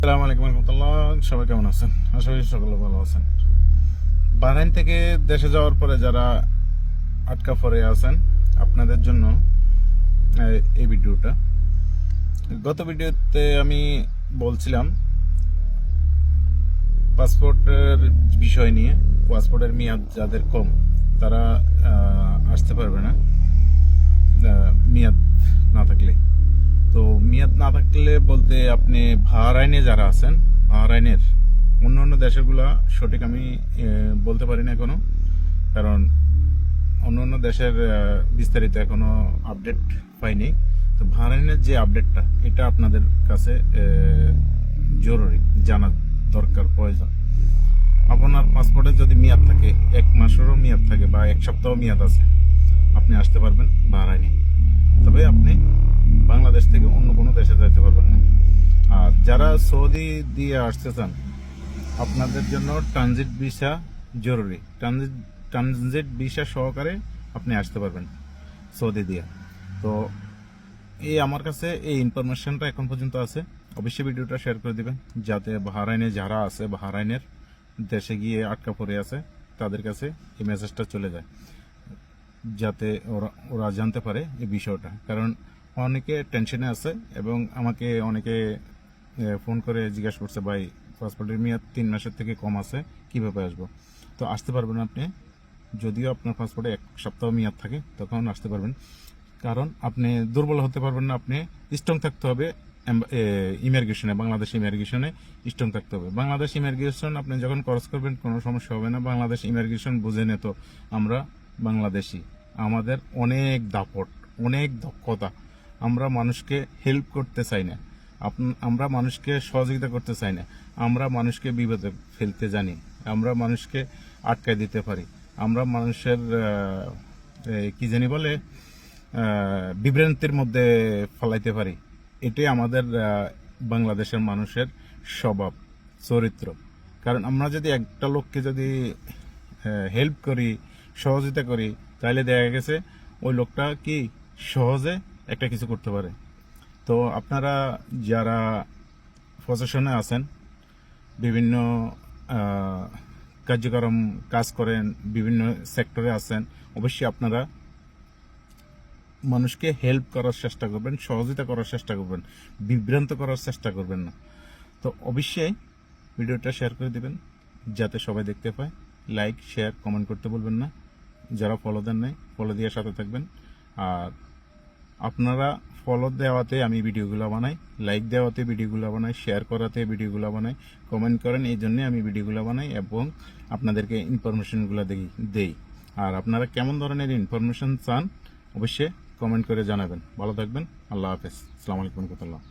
আসসালামু আলাইকুম রহমতুল্লাহ। সবাই কেমন আছেন? আশা করি সকলে ভালো আছেন। বাহরাইন থেকে দেশে যাওয়ার পরে যারা আটকা পড়ে আছেন, আপনাদের জন্য এই ভিডিওটা। গত ভিডিওতে আমি বলছিলাম পাসপোর্টের বিষয় নিয়ে। পাসপোর্টের মেয়াদ যাদের কম তারা আসতে পারবে না মেয়াদ না থাকলে। তো মেয়াদ না থাকলে বলতে আপনি বাহরাইনে যারা আছেন, বাহরাইনের অন্য অন্য দেশেরগুলা সঠিক আমি বলতে পারি না এখনো, কারণ অন্য অন্য দেশের বিস্তারিত এখনো আপডেট পাইনি। তো বাহরাইনের যে আপডেটটা, এটা আপনাদের কাছে জরুরি জানা দরকার, প্রয়োজন। আপনার পাসপোর্টে যদি মেয়াদ থাকে, 1 মাসেরও মেয়াদ থাকে বা 1 সপ্তাহ মেয়াদ আছে, আপনি আসতে পারবেন বাহরাইনে। তবে আপনি বাংলাদেশ থেকে অন্য কোনো দেশে যেতে পারবেন না। আর যারা সৌদি দিয়ে আসতে চান, আপনাদের জন্য ট্রানজিট ভিসা জরুরি। ট্রানজিট ভিসা সহকারে আপনি আসতে পারবেন সৌদি দিয়ে। তো এই আমার কাছে এই ইনফরমেশনটা এখন পর্যন্ত আছে। অবশ্যই ভিডিওটা শেয়ার করে দিবেন, যাতে বাহরাইনে যারা আছে, বাহরাইনের দেশে গিয়ে আটকা পড়ে আছে, তাদের কাছে এই মেসেজটা চলে যায়, যাতে ওরা জানতে পারে এই বিষয়টা। কারণ অনেকে টেনশনে আছে এবং আমাকে অনেকে ফোন করে জিজ্ঞাসা করছে, ভাই পাসপোর্টের মেয়াদ 3 মাসের থেকে কম আছে, কিভাবে আসবো? তো আসতে পারবেন আপনি, যদিও আপনার পাসপোর্টে 1 সপ্তাহ মেয়াদ থাকে, তখন আসতে পারবেন। কারণ আপনি দুর্বল হতে পারবেন না, আপনি স্ট্রং থাকতে হবে। ইমিগ্রেশনে, বাংলাদেশ ইমিগ্রেশনে স্ট্রং থাকতে হবে। বাংলাদেশ ইমিগ্রেশন আপনি যখন ক্রস করবেন কোনো সমস্যা হবে না। বাংলাদেশ ইমিগ্রেশন বুঝে নে, তো আমরা বাংলাদেশি, আমাদের অনেক দাপট, অনেক দক্ষতা। আমরা মানুষকে হেল্প করতে চাই না, আমরা মানুষকে সহযোগিতা করতে চাই না, আমরা মানুষকে বিপদে ফেলতে জানি, আমরা মানুষকে আটকায় দিতে পারি, আমরা মানুষের কি জানি বলে বিভ্রান্তির মধ্যে ফলাইতে পারি। এটাই আমাদের বাংলাদেশের মানুষের স্বভাব, চরিত্র। কারণ আমরা যদি একটা লোককে যদি হেল্প করি, সহযোগিতা করি, তাহলে দেখা গেছে ওই লোকটা কি সহজে একটা কিছু করতে পারে। তো আপনারা যারা প্রশাসনে আছেন, বিভিন্ন কার্যক্রম কাজ করেন, বিভিন্ন সেক্টরে আছেন, অবশ্যই আপনারা মানুষকে হেল্প করার চেষ্টা করবেন, সহযোগিতা করার চেষ্টা করবেন, বিভ্রান্ত করার চেষ্টা করবেন না। তো অবশ্যই ভিডিওটা শেয়ার করে দিবেন, যাতে সবাই দেখতে পায়। লাইক, শেয়ার, কমেন্ট করতে বলবেন না। যারা ফলো দেন নাই, ফলো দিয়ে সাথে থাকবেন। আর আপনারা ফলো দেওয়াতে আমি ভিডিওগুলো বানাই, লাইক দেওয়াতে ভিডিওগুলো বানাই, শেয়ার করাতে ভিডিওগুলো বানাই, কমেন্ট করেন, এই জন্যে আমি ভিডিওগুলো বানাই এবং আপনাদেরকে ইনফরমেশনগুলো দেই। আর আপনারা কেমন ধরনের ইনফরমেশন চান, অবশ্যই কমেন্ট করে জানাবেন। ভালো থাকবেন। আল্লাহ হাফেজ। আসসালামু আলাইকুম রহমতুল্লাহ।